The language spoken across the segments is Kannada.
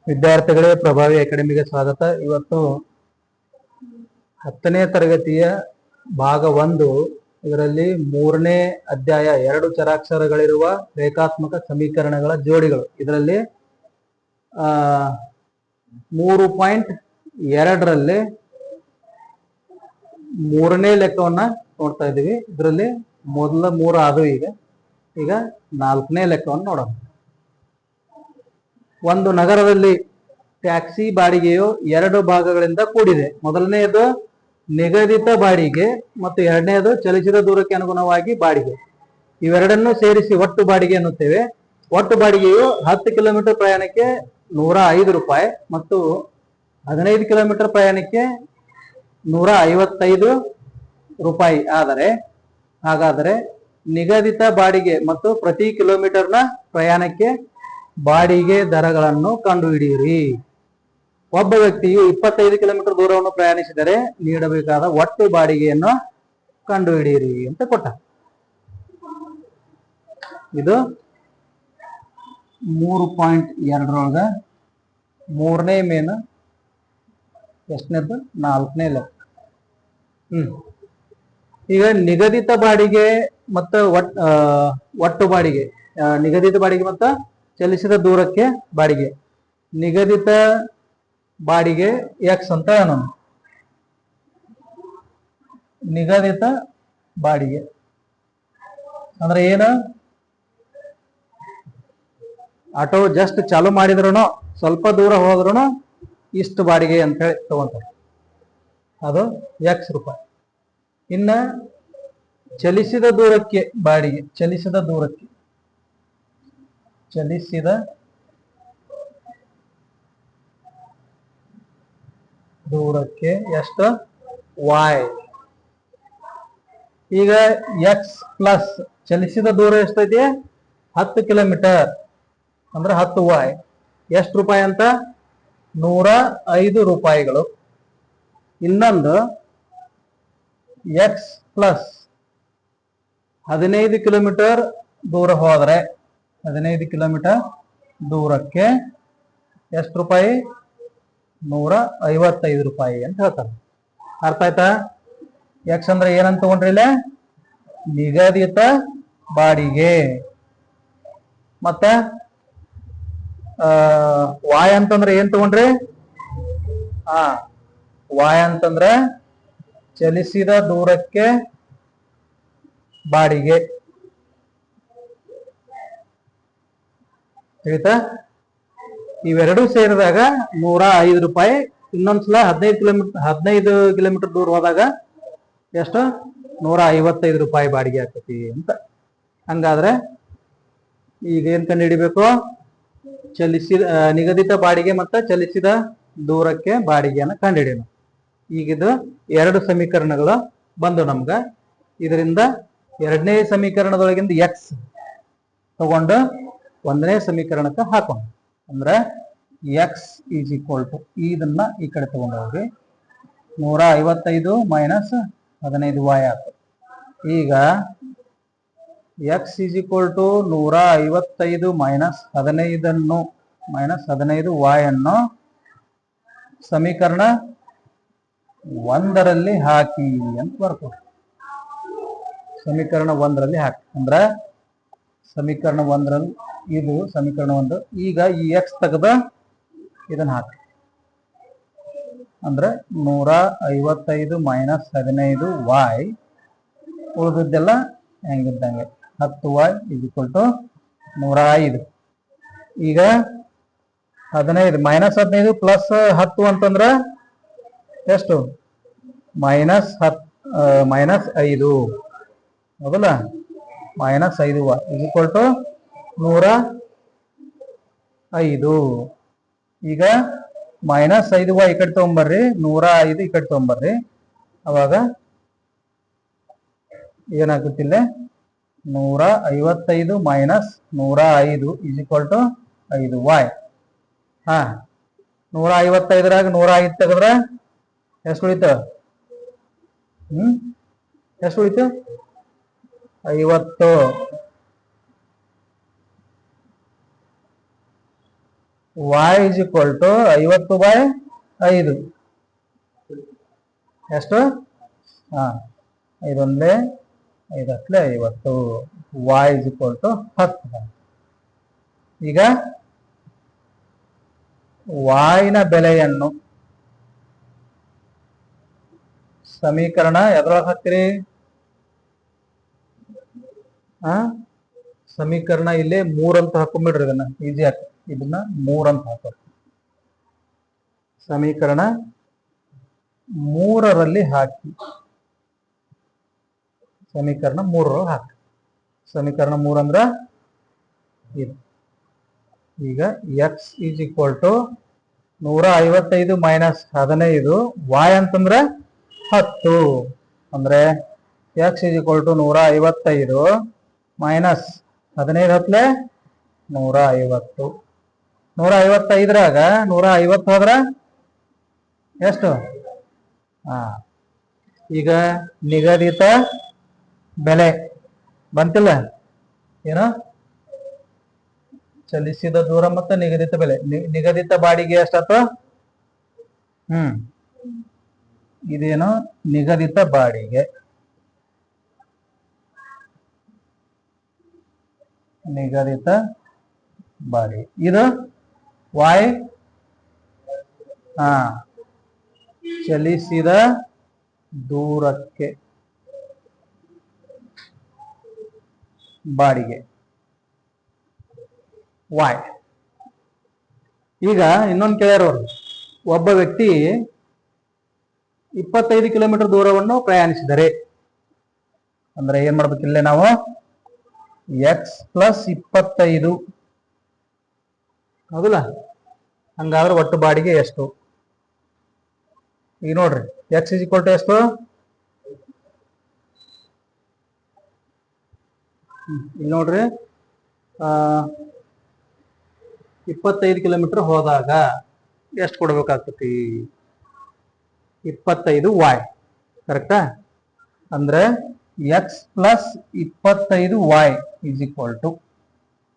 ವಿದ್ಯಾರ್ಥಿಗಳೇ, ಪ್ರಭಾವಿ ಅಕಾಡೆಮಿಗೆ ಸ್ವಾಗತ. ಇವತ್ತು 10ನೇ ತರಗತಿಯ ಭಾಗ 1, ಇದರಲ್ಲಿ 3ನೇ ಅಧ್ಯಾಯ 2 ಚರಾಕ್ಷರಗಳಿರುವ ರೇಖಾತ್ಮಕ ಸಮೀಕರಣಗಳ ಜೋಡಿಗಳು. ಇದರಲ್ಲಿ 3.2ರಲ್ಲಿ 3ನೇ ಲೆಕ್ಕವನ್ನ ನೋಡ್ತಾ ಇದ್ದೀವಿ. ಇದರಲ್ಲಿ ಮೊದಲ 3 ಆದವು. ಈಗ 4ನೇ ಲೆಕ್ಕವನ್ನು ನೋಡೋಣ. ಒಂದು ನಗರದಲ್ಲಿ ಟ್ಯಾಕ್ಸಿ ಬಾಡಿಗೆಯು 2 ಭಾಗಗಳಿಂದ ಕೂಡಿದೆ. ಮೊದಲನೆಯದು ನಿಗದಿತ ಬಾಡಿಗೆ ಮತ್ತು ಎರಡನೆಯದು ಚಲಿಸಿದ ದೂರಕ್ಕೆ ಅನುಗುಣವಾಗಿ ಬಾಡಿಗೆ. ಇವೆರಡನ್ನು ಸೇರಿಸಿ ಒಟ್ಟು ಬಾಡಿಗೆ ಎನ್ನುತ್ತೇವೆ. ಒಟ್ಟು ಬಾಡಿಗೆಯು 10 ಕಿಲೋಮೀಟರ್ ಪ್ರಯಾಣಕ್ಕೆ 105 ರೂಪಾಯಿ ಮತ್ತು 15 ಕಿಲೋಮೀಟರ್ ಪ್ರಯಾಣಕ್ಕೆ 155 ರೂಪಾಯಿ ಹಾಗಾದರೆ ನಿಗದಿತ ಬಾಡಿಗೆ ಮತ್ತು ಪ್ರತಿ ಕಿಲೋಮೀಟರ್ನ ಪ್ರಯಾಣಕ್ಕೆ ಬಾಡಿಗೆ ದರಗಳನ್ನು ಕಂಡುಹಿಡಿಯಿರಿ. ಒಬ್ಬ ವ್ಯಕ್ತಿಯು 25 ಕಿಲೋಮೀಟರ್ ದೂರವನ್ನು ಪ್ರಯಾಣಿಸಿದರೆ ನೀಡಬೇಕಾದ ಒಟ್ಟು ಬಾಡಿಗೆಯನ್ನು ಕಂಡುಹಿಡಿಯಿರಿ ಅಂತ ಕೊಟ್ಟ. ಇದು 3.2ರೊಳಗ 3ನೇ ಮೇನು ಎಷ್ಟನೇದು 4ನೇ ಲೆಕ್ಕ. ಈಗ ನಿಗದಿತ ಬಾಡಿಗೆ ಮತ್ತು ಒಟ್ಟು ಬಾಡಿಗೆ, ನಿಗದಿತ ಬಾಡಿಗೆ ಮತ್ತು ಚಲಿಸಿದ ದೂರಕ್ಕೆ ಬಾಡಿಗೆ. ನಿಗದಿತ ಬಾಡಿಗೆ ಎಕ್ಸ್ ಅಂತ ಹೇಳೋಣ. ನಿಗದಿತ ಬಾಡಿಗೆ ಅಂದ್ರೆ ಏನು? ಆಟೋ ಜಸ್ಟ್ ಚಾಲು ಮಾಡಿದ್ರು, ಸ್ವಲ್ಪ ದೂರ ಹೋದ್ರು ಇಷ್ಟು ಬಾಡಿಗೆ ಅಂತ ಹೇಳಿ ತಗೊಂತಾರೆ. ಅದು ಎಕ್ಸ್ ರೂಪಾಯಿ. ಇನ್ನ ಚಲಿಸಿದ ದೂರಕ್ಕೆ ಬಾಡಿಗೆ, ಚಲಿಸಿದ ದೂರಕ್ಕೆ ಎಷ್ಟು? ವಾಯ್. ಈಗ ಎಕ್ಸ್ ಪ್ಲಸ್ ಚಲಿಸಿದ ದೂರ ಎಷ್ಟೈತಿ? 10 ಕಿಲೋಮೀಟರ್ ಅಂದ್ರೆ 10 ವಾಯ್. ಎಷ್ಟು ರೂಪಾಯಿ ಅಂತ? 105 ರೂಪಾಯಿಗಳು. ಇನ್ನೊಂದು ಎಕ್ಸ್ ಪ್ಲಸ್ 15 ಕಿಲೋಮೀಟರ್ ದೂರ ಹೋದ್ರೆ 15 ಕಿಲೋಮೀಟರ್ ದೂರಕ್ಕೆ ಎಷ್ಟು ರೂಪಾಯಿ? 155 ರೂಪಾಯಿ ಅಂತ ಹೇಳ್ತಾರೆ. ಅರ್ಥ ಆಯ್ತಾ? ಎಕ್ಸ್ ಅಂದ್ರೆ ಏನಂತ ತಗೊಂಡ್ರಿ ಇಲ್ಲ? ನಿಗದಿತ ಬಾಡಿಗೆ. ಮತ್ತ ವಾಯ್ ಅಂತಂದ್ರೆ ಏನ್ ತಗೊಂಡ್ರಿ? ವಾಯ್ ಅಂತಂದ್ರೆ ಚಲಿಸಿದ ದೂರಕ್ಕೆ ಬಾಡಿಗೆ. ತಿಳಿತಾ? ಇವೆರಡೂ ಸೇರಿದಾಗ 105 ರೂಪಾಯಿ. ಇನ್ನೊಂದ್ಸಲ 15 ಕಿಲೋಮೀಟರ್ ದೂರ ಹೋದಾಗ ಎಷ್ಟು? 155 ರೂಪಾಯಿ ಬಾಡಿಗೆ ಆಗ್ತತಿ ಅಂತ. ಹಂಗಾದ್ರೆ ಈಗ ಏನ್ ಕಂಡು ಹಿಡಿಬೇಕು? ನಿಗದಿತ ಬಾಡಿಗೆ ಮತ್ತು ಚಲಿಸಿದ ದೂರಕ್ಕೆ ಬಾಡಿಗೆಯನ್ನು ಕಂಡು ಹಿಡಿಯೋಣ. ಈಗಿದು 2 ಸಮೀಕರಣಗಳು ಬಂದು ನಮ್ಗ. ಇದರಿಂದ 2ನೇ ಸಮೀಕರಣದೊಳಗಿಂದ ಎಕ್ಸ್ ತಗೊಂಡು 1ನೇ ಸಮೀಕರಣಕ್ಕೆ ಹಾಕೋಣ. ಅಂದ್ರೆ ಎಕ್ಸ್ ಈಸ್ ಈಕ್ವಲ್ ಟು, ಇದನ್ನ ಈ ಕಡೆ ತಗೊಂಡು ಹೋಗಿ 155 ಮೈನಸ್ 15y ಆಗ್ತದೆ. ಈಗ X is equal to 155 minus 15y ಅನ್ನು ಸಮೀಕರಣ 1ರಲ್ಲಿ ಹಾಕಿ ಅಂತ ಬರ್ಬೋದು. ಸಮೀಕರಣ 1ರಲ್ಲಿ ಹಾಕಿ ಅಂದ್ರೆ ಸಮೀಕರಣ 1ರಲ್ಲಿ ಇದು ಸಮೀಕರಣ 1. ಈಗ ಈ ಎಕ್ಸ್ ತೆಗೆದ ಇದನ್ನ ಹಾಕಿ ಅಂದ್ರೆ 155 ಮೈನಸ್ 15y, ಉಳಿದದ್ದೆಲ್ಲ ಹೆಂಗಿದ್ದಂಗೆ 10y ಇಸ್ ಈಕ್ವಲ್ ಟು 105. ಈಗ 15 ಮೈನಸ್ 15 ಪ್ಲಸ್ 10 ಅಂತಂದ್ರೆ ಎಷ್ಟು? ಮೈನಸ್ 5 ಹೌದಲ್ಲ? Minus 5y is equal to 105. ಈಗ ಮೈನಸ್ 5y ಈ ಕಡೆ ತಗೊಂಬರ್ರಿ, 105 ಈ ಕಡೆ ತಗೊಂಬರ್ರಿ. ಅವಾಗ ಏನಾಗುತ್ತಿಲ್ಲ? 155 minus 105 is equal to 5y. 155ರಾಗ 105 ತೆಗೆದ್ರೆ ಎಷ್ಟು ಉಳಿತು? ಎಷ್ಟು ಉಳಿತು? 50. y ಇಸ್ ಈಕ್ವಲ್ ಟು 50/5 ಎಷ್ಟು? 5 5 50 y ಇಸ್ ಈಕ್ವಲ್ ಟು 10. ಈಗ y ನ ಬೆಲೆಯನ್ನು ಸಮೀಕರಣ ಎದ್ರೊಳಗೆ ಹಾಕ್ತೀರಿ? ಸಮೀಕರಣ ಇಲ್ಲಿ 3 ಅಂತ ಹಾಕೊಂಡ್ಬಿಡ್ರಿ. ಇದನ್ನ ಈಸಿ ಆಗ್ತದೆ. ಇದನ್ನ 3 ಅಂತ ಹಾಕೋದು. ಸಮೀಕರಣ 3ರಲ್ಲಿ ಹಾಕಿ. ಸಮೀಕರಣ 3ರಲ್ಲಿ ಹಾಕಿ. ಸಮೀಕರಣ 3 ಅಂದ್ರ ಇದು. ಈಗ X is equal to 155 minus 15 y ಅಂತಂದ್ರೆ 10 ಅಂದ್ರೆ X is equal to 155 minus 15 ಹತ್ಲೆ 150. 155ರಾಗ 150 ಹೋದ್ರ ಎಷ್ಟು? ಈಗ ನಿಗದಿತ ಬೆಲೆ ಬಂತಿಲ್ಲ ಏನು? ಚಲಿಸಿದ ದೂರ ಮತ್ತು ನಿಗದಿತ ಬೆಲೆ. ನಿಗದಿತ ಬಾಡಿಗೆ ಎಷ್ಟಾಯ್ತು? ಇದೇನು ನಿಗದಿತ ಬಾಡಿಗೆ. ನಿಗದಿತ ಬಾಡಿಗೆ ಇದು y. ಚಲಿಸಿದ ದೂರಕ್ಕೆ ಬಾಡಿಗೆ y. ಈಗ ಇನ್ನೊಂದು ಕೇಳ್ಯಾರ ಅವರು. ಒಬ್ಬ ವ್ಯಕ್ತಿ 25 ಕಿಲೋಮೀಟರ್ ದೂರವನ್ನು ಪ್ರಯಾಣಿಸಿದರೆ ಅಂದ್ರೆ ಏನ್ ಮಾಡ್ಬೇಕಿಲ್ಲ ನಾವು? ಎಕ್ಸ್ ಪ್ಲಸ್ 25 ಹೌದಲ್ಲ? ಹಂಗಾದ್ರೆ ಒಟ್ಟು ಬಾಡಿಗೆ ಎಷ್ಟು? ಈಗ ನೋಡ್ರಿ, ಎಕ್ಸ್ ಇಸ್ ಈಕ್ವಲ್ ಟು ಎಷ್ಟು? ಇಲ್ಲಿ ನೋಡ್ರಿ, 25 ಕಿಲೋಮೀಟರ್ ಹೋದಾಗ ಎಷ್ಟು ಕೊಡ್ಬೇಕಾಗ್ತತಿ? 25y ಕರೆಕ್ಟಾ? ಅಂದ್ರೆ X plus 25y is equal to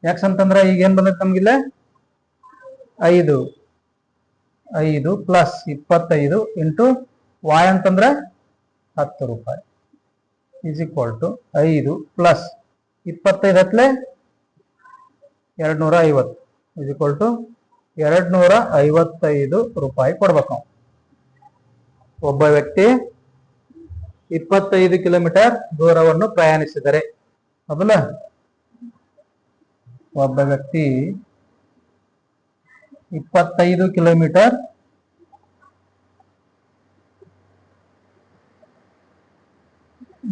X ಅಂತಂದ್ರೆ ಈಗ ಏನ್ ಬಂದೈತೆ ನಮ್ಗಿಲ್ಲ? 5 ಪ್ಲಸ್ 25 ಇಂಟು y ಅಂತಂದ್ರೆ 10 ರೂಪಾಯಿ ಇಸ್ ಈಕ್ವಲ್ ಟು 5 ಪ್ಲಸ್ 25 ಹತ್ಲೆ 250 ಇಸ್ ಈಕ್ವಲ್ ಟು 255 ರೂಪಾಯಿ ಕೊಡ್ಬೇಕು. ಒಬ್ಬ ವ್ಯಕ್ತಿ 25 ಕಿಲೋಮೀಟರ್ ದೂರವನ್ನು ಪ್ರಯಾಣಿಸಿದರೆ ಹೌದಲ್ಲ? ಒಬ್ಬ ವ್ಯಕ್ತಿ 25 ಕಿಲೋಮೀಟರ್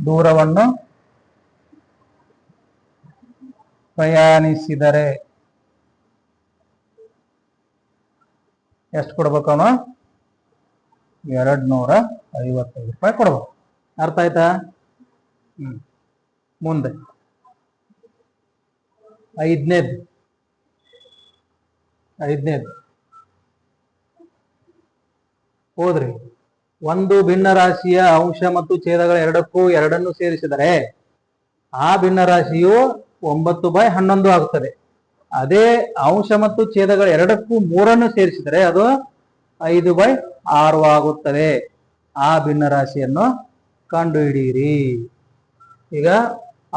ದೂರವನ್ನು ಪ್ರಯಾಣಿಸಿದರೆ ಎಷ್ಟು ಕೊಡ್ಬೇಕು? ಅವನು 255 ರೂಪಾಯಿ ಕೊಡ್ಬೇಕು. ಅರ್ಥ ಆಯ್ತಾ? ಮುಂದೆ ಐದನೇದು ಹೋದ್ರಿ. ಒಂದು ಭಿನ್ನ ರಾಶಿಯ ಅಂಶ ಮತ್ತು ಛೇದಗಳ ಎರಡನ್ನು ಸೇರಿಸಿದರೆ ಆ ಭಿನ್ನ ರಾಶಿಯು 9/11 ಆಗುತ್ತದೆ. ಅದೇ ಅಂಶ ಮತ್ತು ಛೇದಗಳ ಎರಡಕ್ಕೂ 3 ಸೇರಿಸಿದರೆ ಅದು 5/6 ಆಗುತ್ತದೆ. ಆ ಭಿನ್ನ ರಾಶಿಯನ್ನು ಕಂಡುಹಿಡಿಯಿರಿ. ಈಗ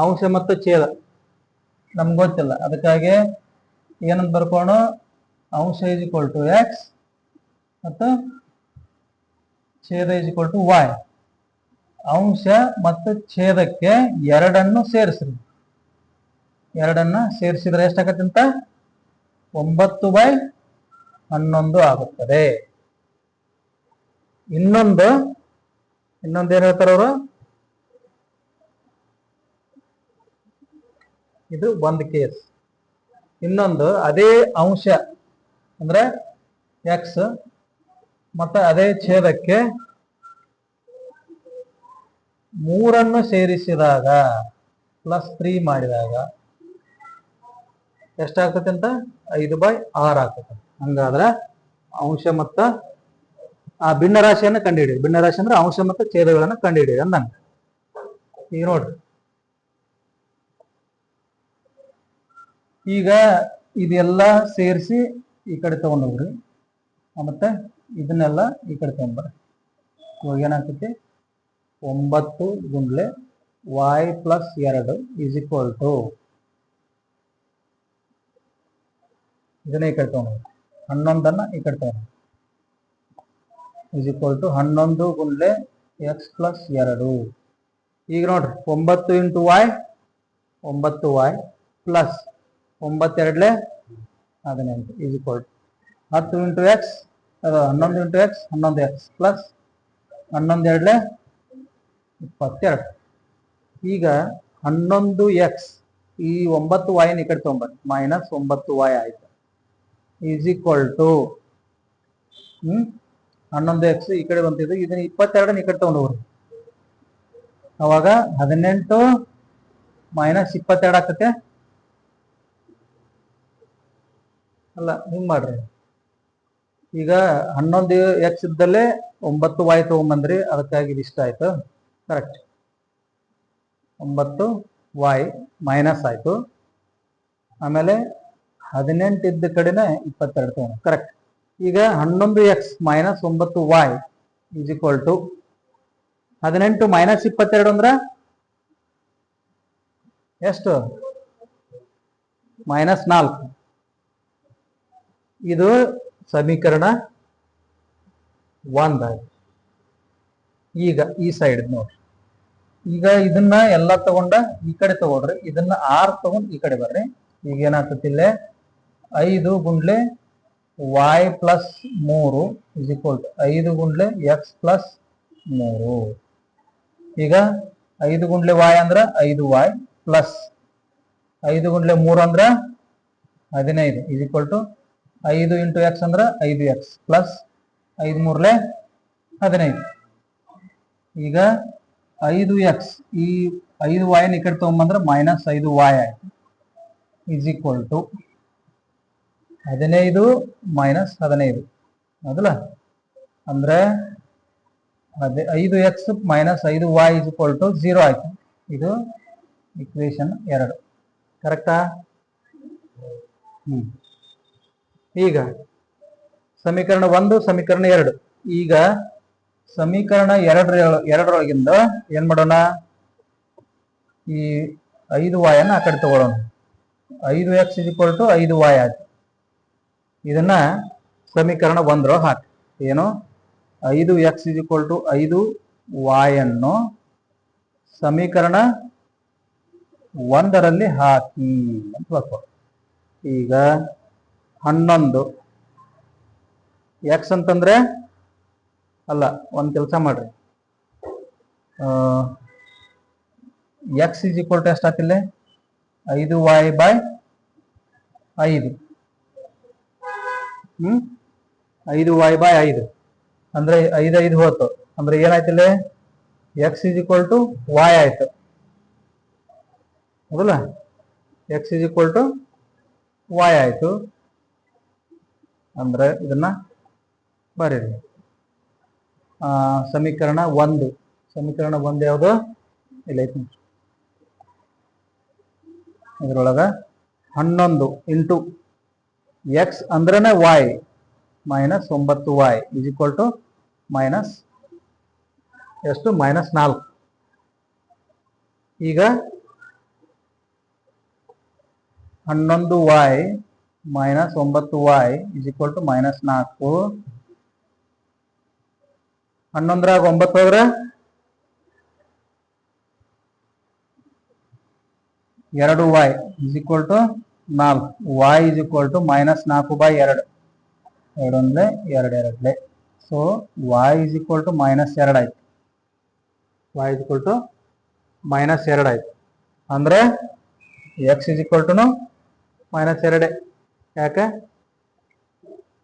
ಅಂಶ ಮತ್ತು ಛೇದ ನಮ್ಗೆ ಗೊತ್ತಿಲ್ಲ, ಅದಕ್ಕಾಗಿ ಏನಂತ ಬರ್ಕೋಣ? ಅಂಶ ಇಸ್ ಈಕ್ವಲ್ ಟು ಎಕ್ಸ್ ಮತ್ತು ಛೇದ ಇಸ್ ಈಕ್ವಲ್ ಟು y. ಅಂಶ ಮತ್ತು ಛೇದಕ್ಕೆ 2 ಸೇರಿಸ್ರಿ. 2 ಸೇರಿಸಿದ್ರೆ ಎಷ್ಟಾಗತ್ತೆ ಅಂತ? 9/11 ಆಗುತ್ತದೆ. ಇನ್ನೊಂದು ಏನ್ ಹೇಳ್ತಾರ ಅವರು? ಇದು ಒಂದು ಕೇಸ್. ಇನ್ನೊಂದು ಅದೇ ಅಂಶ ಅಂದ್ರೆ ಎಕ್ಸ್ ಮತ್ತೆ ಅದೇ ಛೇದಕ್ಕೆ 3 ಸೇರಿಸಿದಾಗ +3 ಮಾಡಿದಾಗ ಎಷ್ಟಾಗ್ತದೆ ಅಂತ? 5/6 ಆಗ್ತದೆ. ಹಂಗಾದ್ರೆ ಅಂಶ ಮತ್ತ ಆ ಭಿನ್ನ ರಾಶಿಯನ್ನು ಕಂಡುಹಿಡಿಯಿರಿ. ಭಿನ್ನ ರಾಶಿ ಅಂದ್ರೆ ಅಂಶ ಮತ್ತು ಛೇದಗಳನ್ನು ಕಂಡುಹಿಡಿಯಿರಿ ಅಂದಂಗ. ಈಗ ನೋಡ್ರಿ, ಈಗ ಇದೆಲ್ಲ ಸೇರಿಸಿ ಈ ಕಡೆ ತಗೊಂಡೋಗ್ರಿ, ಮತ್ತೆ ಇದನ್ನೆಲ್ಲ ಈ ಕಡೆ ತಗೊಂಡ್ಬರ್ರಿ. ಇವಾಗ ಏನಾಗ್ತೈತಿ, 9 ಗುಂಡ್ಲೆ y plus 2 is equal to ಇದನ್ನ ಈ ಕಡೆ ತಗೊಂಡ್ರಿ, 11 ಈ ಕಡೆ ತಗೊಂಡ್ರಿ ಈಸ್ ಈಕ್ವಲ್ ಟು 11 ಗುಂಡ್ಲೆ x ಪ್ಲಸ್ 2. ಈಗ ನೋಡ್ರಿ 9 into y 9y plus 9 2 18 is equal to 10 into X, ಅದು 11 ಇಂಟು ಎಕ್ಸ್ 11x ಪ್ಲಸ್ 11 2 22. ಈಗ 11x ಈ 9y ಈ ಕಡೆ ತಗೊಂಬರ್ರಿ, ಮೈನಸ್ 9y ಆಯ್ತು ಈಸ್ ಈಕ್ವಲ್ ಟು 11x ಈ ಕಡೆ ಬಂತಿದ್ದು, ಇದನ್ನ 22 ಈ ಕಡೆ ತಗೊಂಡು ಹೋಗ್ರಿ, ಅವಾಗ 18 ಮೈನಸ್ 22 ಆಗ್ತತೆ ಅಲ್ಲ, ಹಿಂಗ್ ಮಾಡ್ರಿ. ಈಗ 11x ಇದ್ದಲ್ಲೇ 9y ತಗೊಂಬಂದ್ರಿ, ಅದಕ್ಕಾಗಿ ಇಷ್ಟ ಆಯ್ತು, ಕರೆಕ್ಟ್. 9y ಮೈನಸ್ ಆಯ್ತು, ಆಮೇಲೆ 18 ಇದ್ದ ಕಡೆನೆ 22 ತಗೊಂಡು, ಕರೆಕ್ಟ್. ಈಗ 11x minus 9y is equal to 18 minus 22 ಅಂದ್ರೆ ಎಷ್ಟು, ಮೈನಸ್ 4. ಇದು ಸಮೀಕರಣ 1 ಆಯ್ತು. ಈಗ ಈ ಸೈಡ್ ನೋಡ್ರಿ, ಈಗ ಇದನ್ನ ಎಲ್ಲ ತಗೊಂಡ ಈ ಕಡೆ ತಗೊಳ್ರಿ, ಇದನ್ನ 6 ತಗೊಂಡ್ ಈ ಕಡೆ ಬರ್ರಿ. ಈಗ ಏನಾಗ್ತತಿ ಇಲ್ಲೇ 5 ಗುಂಡ್ಲೆ y plus 3 is equal to 5 ಗುಂಡ್ಲೆ x ಪ್ಲಸ್ 3. ಈಗ 5 ಗುಂಡ್ಲೆ y ಅಂದ್ರ 5y ಪ್ಲಸ್ 5 ಗುಂಡ್ಲೆ 3 ಅಂದ್ರ 15 is equal to 5 into X ಅಂದ್ರ 5x ಪ್ಲಸ್ 5 3 15. ಈಗ 5x ಈ 5y ಈ ಕಡೆ ತಗೊಂಬಂದ್ರೆ ಮೈನಸ್ 5y ಆಯ್ತು ಈಸ್ ಈಕ್ವಲ್ ಟು 15 ಮೈನಸ್ 15 ಹೌದಲ್ಲ, ಅಂದ್ರೆ 5x minus 5y is equal to 0 ಆಯ್ತು. ಇದು ಇಕ್ವೇಶನ್ 2, ಕರೆಕ್ಟಾ? ಈಗ ಸಮೀಕರಣ 1 ಸಮೀಕರಣ 2. ಈಗ ಸಮೀಕರಣ 2ರೊಳಗಿಂದ ಏನ್ ಮಾಡೋಣ, ಈ 5y ಅನ್ನ ಆ ಕಡೆ ತಗೊಳ್ಳೋಣ. 5x is equal to 5y ಆಯ್ತು. ಇದನ್ನ ಸಮೀಕರಣ 1ರೊಳಗೆ ಹಾಕಿ, ಏನು 5x is equal to 5y ಅನ್ನು ಸಮೀಕರಣ 1ರಲ್ಲಿ ಹಾಕಿ ಅಂತ ಬರ್ಕೊ. ಈಗ 11 ಎಕ್ಸ್ ಅಂತಂದ್ರೆ ಅಲ್ಲ, ಒಂದ್ ಕೆಲಸ ಮಾಡ್ರಿ, ಎಕ್ಸ್ ಇಸ್ ಈಕ್ವಲ್ ಟು ಎಷ್ಟು ಆಗ್ತಿಲ್ಲ, 5y ಬೈ 5. 5y ಬೈ 5 ಅಂದ್ರೆ 5 5 ಹೋತು, ಅಂದ್ರೆ ಏನಾಯ್ತಿಲ್ಲ, x is equal to y ಆಯ್ತು, ಹೌದಲ್ಲ? X is equal to y ಆಯ್ತು. ಅಂದ್ರೆ ಇದನ್ನ ಬರೀರಿ, ಸಮೀಕರಣ 1. ಸಮೀಕರಣ 1 ಯಾವುದು, ಇಲ್ಲ ಐತಿ, ಇದ್ರೊಳಗ 11 ಇಂಟು ಎಕ್ಸ್ ಅಂದ್ರನೇ y minus 9y is equal to minus ಎಷ್ಟು, ಮೈನಸ್ 4. ಈಗ 11y minus 9y is equal to minus 4. 11ರಾಗ 9 ಹೋದ್ರೆ 2y is equal to 4. y is equal to minus 4 by 2. 2 ಅಂದ್ರೆ 2 2. So y is equal to minus 2 ಆಯ್ತು. y is equal to minus 2 ಆಯ್ತು. ಅಂದ್ರೆ x is equal to minus 2.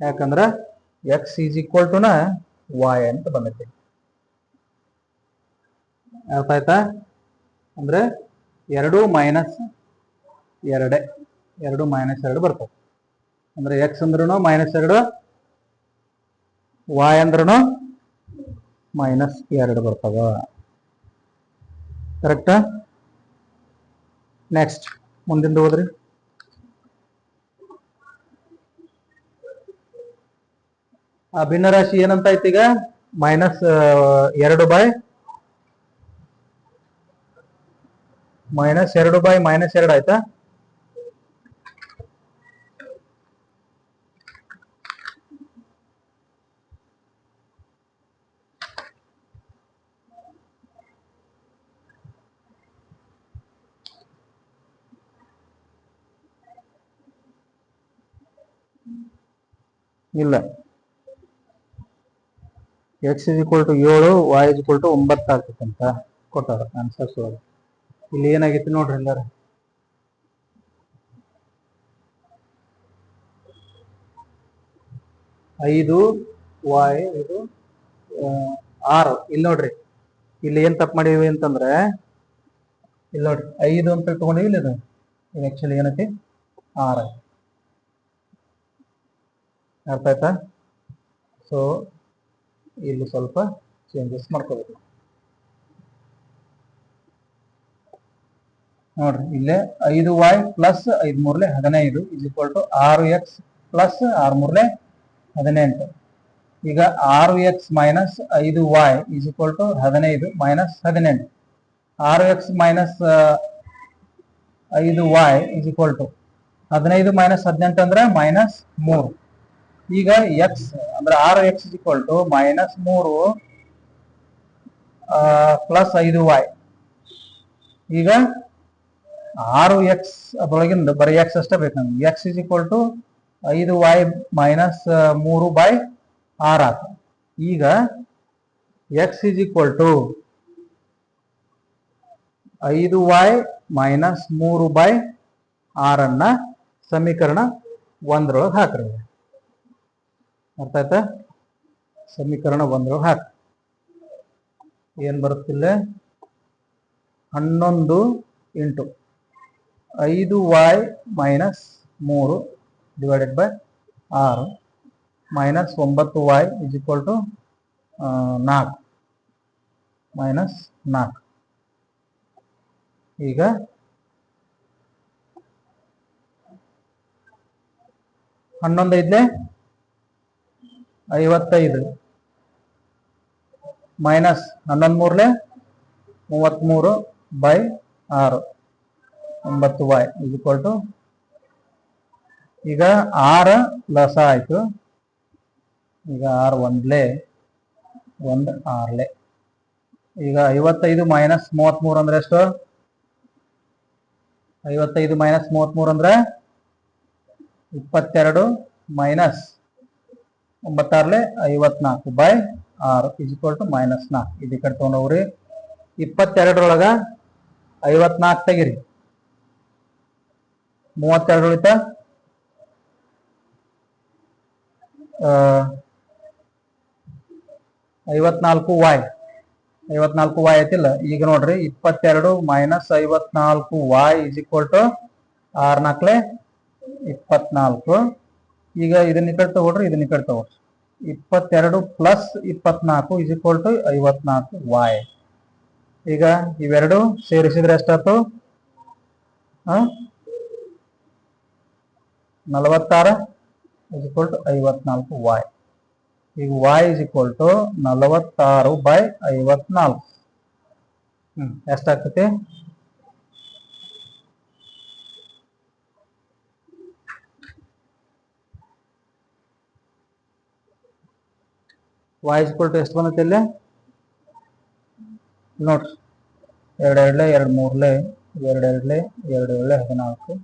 ಯಾಕಂದ್ರೆ x is equal to y ಅಂತ ಬಂದೈತಿ. ಅರ್ಥ ಆಯ್ತಾ? ಅಂದ್ರೆ 2 ಮೈನಸ್ 2, 2 ಮೈನಸ್ 2 ಬರ್ತದೆ. ಅಂದ್ರೆ x ಅಂದ್ರೂ ಮೈನಸ್ 2, y ಅಂದ್ರೂ ಮೈನಸ್ 2 ಬರ್ತದ. ಕರೆಕ್ಟಾ? ನೆಕ್ಸ್ಟ್ ಮುಂದಿಂದ ಹೋದ್ರಿ. ಆ ಭಿನ್ನರಾಶಿ ಏನಂತ ಆಯ್ತು ಈಗ -2 ಬೈ -2 ಆಯ್ತಾ. ಇಲ್ಲ, x = 7, y = 9 ಆಗ್ತೈತಂತ ಕೊಟ್ಟಾರ ಆನ್ಸರ್ಸ್ ಒಳಗೆ. ಇಲ್ಲಿ ಏನಾಗೈತಿ ನೋಡ್ರಿ ಎಲ್ಲಾರ, 5 y ಇದು 6. ಇಲ್ಲಿ ನೋಡ್ರಿ, ಇಲ್ಲಿ ಏನ್ ತಪ್ಪು ಮಾಡಿವಿ ಅಂತಂದ್ರೆ, ಇಲ್ಲಿ ನೋಡ್ರಿ 5 ಅಂತ ತಗೊಂಡಿವಿ. ಇಲ್ಲ, ಇದು ಆಕ್ಚುಲಿ ಏನೈತಿ 6. ಅರ್ಥ ಆಯ್ತಾ? ಸೊ ಇಲ್ಲಿ ಸ್ವಲ್ಪ ಚೇಂಜಸ್ ಮಾಡ್ಕೋಬೇಕು ನೋಡ್ರಿ. ಇಲ್ಲೇ 5y ಪ್ಲಸ್ 5 3 15 = 6x ಪ್ಲಸ್ 6 3 18. ಈಗ 6x minus 5y = 15 minus 18. 6x minus 5y = 15 minus 18 ಅಂದ್ರೆ -3. ಈಗ x ಅಂದ್ರೆ 6x = -3 ಪ್ಲಸ್ 5y. ಈಗ 6x ಅದರೊಳಗಿಂದ ಬರೀ x ಅಷ್ಟೇ ಬೇಕು ನಮ್ಗೆ. x = 5y ಮೈನಸ್ 3/6 ಆತ. ಈಗ x = 5y ಮೈನಸ್ 3/6 ಅನ್ನ ಸಮೀಕರಣ 1 ಹಾಕ್ರಿ. ಅರ್ಥ ಆಯ್ತಾ? ಸಮೀಕರಣ 1 ಹಾಕಿ ಏನ್ ಬರುತ್ತಿಲ್ಲ, 11 × 5y minus 3 / 6 minus 9y = 4 minus 4. ಈಗ 11 ಐದ್ಲೆ 55 ಮೈನಸ್ 11 3 33/6 9y = ಈಗ 6 ಲಸ ಆಯ್ತು. ಈಗ 6 1 6. ಈಗ 55 ಮೈನಸ್ 33 ಅಂದ್ರೆ ಎಷ್ಟು? 55 ಮೈನಸ್ 33 ಅಂದ್ರೆ 22 ಮೈನಸ್ 9 54/6 = -4. ಇದು ಕಡೆ ತಗೊಂಡೋಗ್ರಿ. 22 54 ತೆಗಿರಿ, 32 ಉಳಿತ 54y. 54y ಆಯ್ತಿಲ್ಲ. ಈಗ ನೋಡ್ರಿ 22 ಮೈನಸ್ 54y = 6 4 24. ಈಗ ಇದನ್ನ ಈ ಕಡೆ ತಗೊಳ್ರಿ, ಇದನ್ನ ಈ ಕಡೆ ತಗೊಳ್ರಿ. 22 ಪ್ಲಸ್ 24 = 54y. ಈಗ ಇವೆರಡು ಸೇರಿಸಿದ್ರೆ ಎಷ್ಟಾಯ್ತು? 46 = 54y. ಈಗ y = 46/54. ಎಷ್ಟಾಗ್ತೈತಿ? y = ಎಷ್ಟು ಬಂದೈತಿ ಇಲ್ಲಿ ನೋಡ್ರಿ. 2 2 2 3 2 2 2 2 14